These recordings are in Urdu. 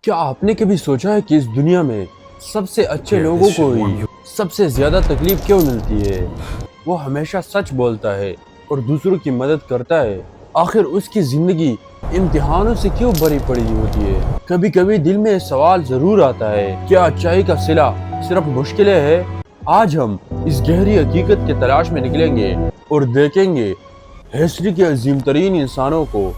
کیا آپ نے کبھی سوچا ہے کہ اس دنیا میں سب سے اچھے لوگوں کو ہی سب سے زیادہ تکلیف کیوں ملتی ہے؟ وہ ہمیشہ سچ بولتا ہے اور دوسروں کی مدد کرتا ہے۔ آخر اس کی زندگی امتحانوں سے کیوں بھری پڑی ہوتی ہے؟ کبھی کبھی دل میں سوال ضرور آتا ہے، کیا اچائی کا صلہ صرف مشکلیں ہے؟ آج ہم اس گہری حقیقت کی تلاش میں نکلیں گے اور دیکھیں گے ہسٹری کے عظیم ترین انسانوں کو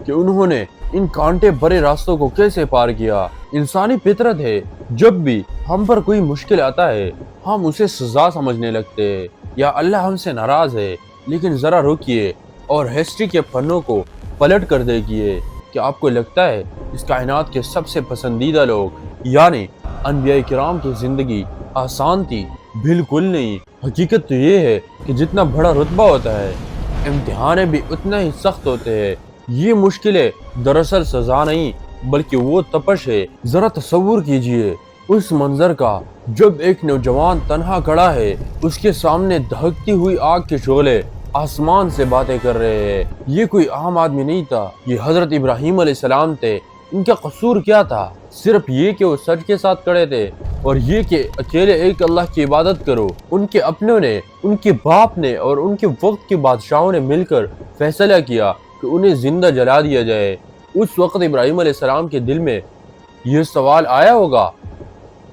کہ انہوں نے ان کانٹے بھرے راستوں کو کیسے پار کیا۔ انسانی فطرت ہے، جب بھی ہم پر کوئی مشکل آتا ہے ہم اسے سزا سمجھنے لگتے ہیں یا اللہ ہم سے ناراض ہے۔ لیکن ذرا روکیے اور ہسٹری کے پنوں کو پلٹ کر دیکھیے کہ آپ کو لگتا ہے اس کائنات کے سب سے پسندیدہ لوگ یعنی انبیاء کرام کی زندگی آسان تھی؟ بالکل نہیں۔ حقیقت تو یہ ہے کہ جتنا بڑا رتبہ ہوتا ہے امتحان بھی اتنا ہی سخت ہوتے ہیں۔ یہ مشکلیں دراصل سزا نہیں بلکہ وہ تپش ہے۔ ذرا تصور کیجئے اس منظر کا جب ایک نوجوان تنہا کھڑا ہے، اس کے سامنے دہکتی ہوئی آگ کے شعلے آسمان سے باتیں کر رہے ہیں۔ یہ کوئی عام آدمی نہیں تھا، یہ حضرت ابراہیم علیہ السلام تھے۔ ان کا قصور کیا تھا؟ صرف یہ کہ وہ سچ کے ساتھ کھڑے تھے اور یہ کہ اکیلے ایک اللہ کی عبادت کرو۔ ان کے اپنوں نے، ان کے باپ نے اور ان کے وقت کے بادشاہوں نے مل کر فیصلہ کیا کہ انہیں زندہ جلا دیا جائے۔ اس وقت ابراہیم علیہ السلام کے دل میں یہ سوال آیا ہوگا،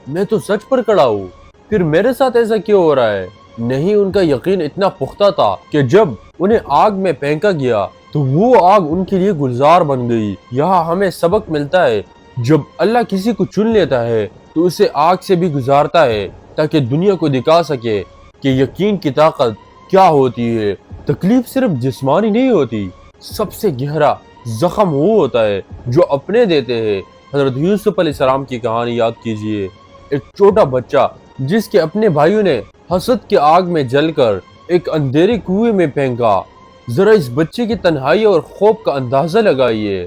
میں تو سچ پر کھڑا ہوں، پھر میرے ساتھ ایسا کیوں ہو رہا ہے؟ نہیں، ان کا یقین اتنا پختہ تھا کہ جب انہیں آگ میں پھینکا گیا تو وہ آگ ان کے لیے گلزار بن گئی۔ یہاں ہمیں سبق ملتا ہے، جب اللہ کسی کو چن لیتا ہے تو اسے آگ سے بھی گزارتا ہے تاکہ دنیا کو دکھا سکے کہ یقین کی طاقت کیا ہوتی ہے۔ تکلیف صرف جسمانی نہیں ہوتی، سب سے گہرا زخم وہ ہوتا ہے جو اپنے دیتے ہیں۔ حضرت یوسف علیہ السلام کی کہانی یاد کیجئے، ایک چھوٹا بچہ جس کے اپنے بھائیوں نے حسد کے آگ میں جل کر ایک اندھیرے کنویں میں پھینکا۔ ذرا اس بچے کی تنہائی اور خوف کا اندازہ لگائیے۔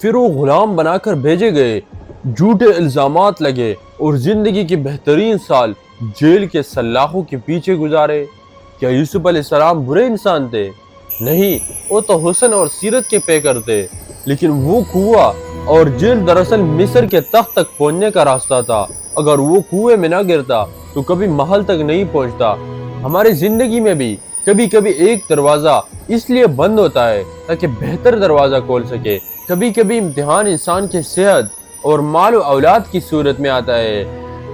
پھر وہ غلام بنا کر بھیجے گئے، جھوٹے الزامات لگے اور زندگی کے بہترین سال جیل کے سلاخوں کے پیچھے گزارے۔ کیا یوسف علیہ السلام برے انسان تھے؟ نہیں، وہ تو حسن اور سیرت کے پیکر تھے۔ لیکن وہ کنواں اور جیل دراصل مصر کے تخت تک پہنچنے کا راستہ تھا۔ اگر وہ کنویں میں نہ گرتا تو کبھی محل تک نہیں پہنچتا۔ ہماری زندگی میں بھی کبھی کبھی ایک دروازہ اس لیے بند ہوتا ہے تاکہ بہتر دروازہ کھول سکے۔ کبھی کبھی امتحان انسان کی صحت اور مال و اولاد کی صورت میں آتا ہے۔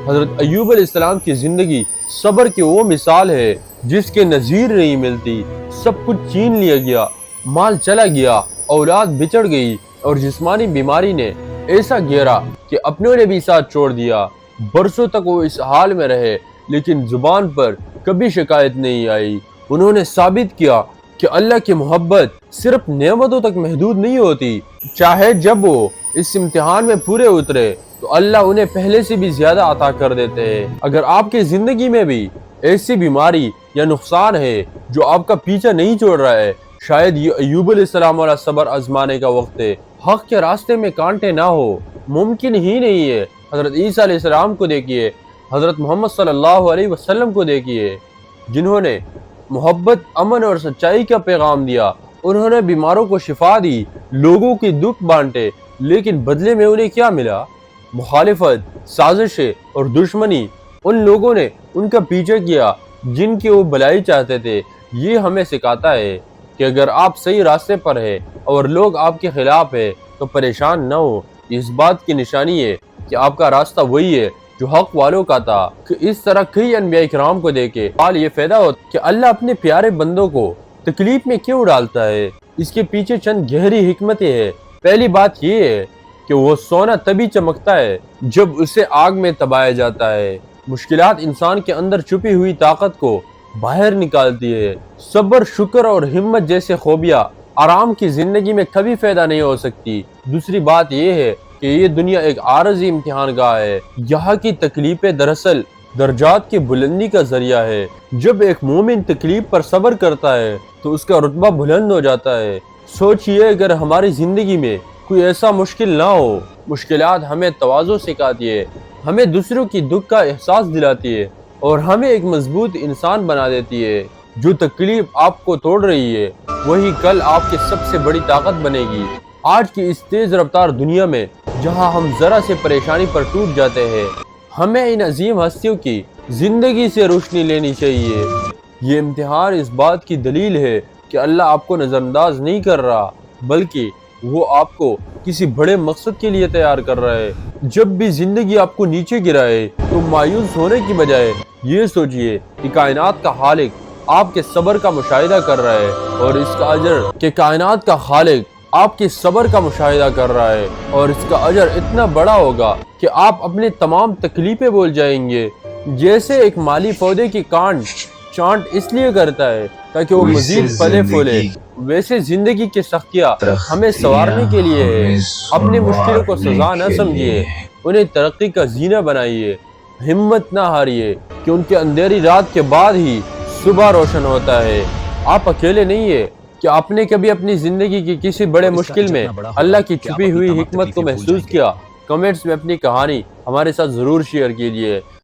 حضرت ایوب علیہ السلام کی زندگی صبر کی وہ مثال ہے جس کے نظیر نہیں ملتی۔ سب کچھ چھین لیا گیا، مال چلا گیا، اولاد بچڑ گئی اور جسمانی بیماری نے ایسا گھیرا کہ اپنوں نے بھی ساتھ چھوڑ دیا۔ برسوں تک وہ اس حال میں رہے لیکن زبان پر کبھی شکایت نہیں آئی۔ انہوں نے ثابت کیا کہ اللہ کی محبت صرف نعمتوں تک محدود نہیں ہوتی، چاہے جب وہ اس امتحان میں پورے اترے تو اللہ انہیں پہلے سے بھی زیادہ عطا کر دیتے ہیں۔ اگر آپ کی زندگی میں بھی ایسی بیماری یا نقصان ہے جو آپ کا پیچھا نہیں چھوڑ رہا ہے، شاید یہ ایوب علیہ السلام والا صبر آزمانے کا وقت ہے۔ حق کے راستے میں کانٹے نہ ہو، ممکن ہی نہیں ہے۔ حضرت عیسیٰ علیہ السلام کو دیکھیے، حضرت محمد صلی اللہ علیہ وسلم کو دیکھیے، جنہوں نے محبت، امن اور سچائی کا پیغام دیا۔ انہوں نے بیماروں کو شفا دی، لوگوں کی دکھ بانٹے، لیکن بدلے میں انہیں کیا ملا؟ مخالفت، سازشیں اور دشمنی۔ ان لوگوں نے ان کا پیچھا کیا جن کی وہ بھلائی چاہتے تھے۔ یہ ہمیں سکھاتا ہے کہ اگر آپ صحیح راستے پر ہیں اور لوگ آپ کے خلاف ہیں تو پریشان نہ ہو۔ اس بات کی نشانی ہے کہ آپ کا راستہ وہی ہے جو حق والوں کا تھا۔ کہ اس طرح کئی انبیاء کرام کو دیکھے حال یہ فائدہ ہوتا کہ اللہ اپنے پیارے بندوں کو تکلیف میں کیوں ڈالتا ہے۔ اس کے پیچھے چند گہری حکمتیں ہیں۔ پہلی بات یہ ہے کہ وہ سونا تبھی چمکتا ہے جب اسے آگ میں دبایا جاتا ہے۔ مشکلات انسان کے اندر چھپی ہوئی طاقت کو باہر نکالتی ہے۔ صبر، شکر اور ہمت جیسے خوبیاں آرام کی زندگی میں کبھی پیدا نہیں ہو سکتی۔ دوسری بات یہ ہے کہ یہ دنیا ایک عارضی امتحان گاہ ہے۔ یہاں کی تکلیفیں دراصل درجات کی بلندی کا ذریعہ ہے۔ جب ایک مومن تکلیف پر صبر کرتا ہے تو اس کا رتبہ بلند ہو جاتا ہے۔ سوچئے اگر ہماری زندگی میں کوئی ایسا مشکل نہ ہو۔ مشکلات ہمیں تواضع سکھاتی ہے، ہمیں دوسروں کی دکھ کا احساس دلاتی ہے اور ہمیں ایک مضبوط انسان بنا دیتی ہے۔ جو تکلیف آپ کو توڑ رہی ہے وہی کل آپ کی سب سے بڑی طاقت بنے گی۔ آج کی اس تیز رفتار دنیا میں جہاں ہم ذرا سے پریشانی پر ٹوٹ جاتے ہیں۔ ہمیں ان عظیم ہستیوں کی زندگی سے روشنی لینی چاہیے۔ یہ امتحان اس بات کی دلیل ہے کہ اللہ آپ کو نظر انداز نہیں کر رہا، بلکہ وہ آپ کو کسی بڑے مقصد کے لیے تیار کر رہا ہے۔ جب بھی زندگی آپ کو نیچے گرائے تو مایوس ہونے کی بجائے یہ سوچئے کہ کائنات کا خالق آپ کے صبر کا مشاہدہ کر رہا ہے اور اس کا اجر اتنا بڑا ہوگا کہ آپ اپنے تمام تکلیفیں بھول جائیں گے۔ جیسے ایک مالی پودے کی چانٹ اس لیے کرتا ہے تاکہ وہ مزید پھلے پھولے، ویسے زندگی کی سختیاں ہمیں سنوارنے کے لیے ہے۔ اپنی مشکلوں کو سزا نہ سمجھیے، انہیں ترقی کا زینہ بنائیے۔ ہمت نہ ہاریے کیونکہ اندھیری رات کے بعد ہی صبح روشن ہوتا ہے۔ آپ اکیلے نہیں ہیں۔ کیا آپ نے کبھی اپنی زندگی کی کسی بڑے مشکل میں اللہ کی چھپی ہوئی حکمت کو محسوس کیا؟ کمنٹس میں اپنی کہانی ہمارے ساتھ ضرور شیئر کیجیے۔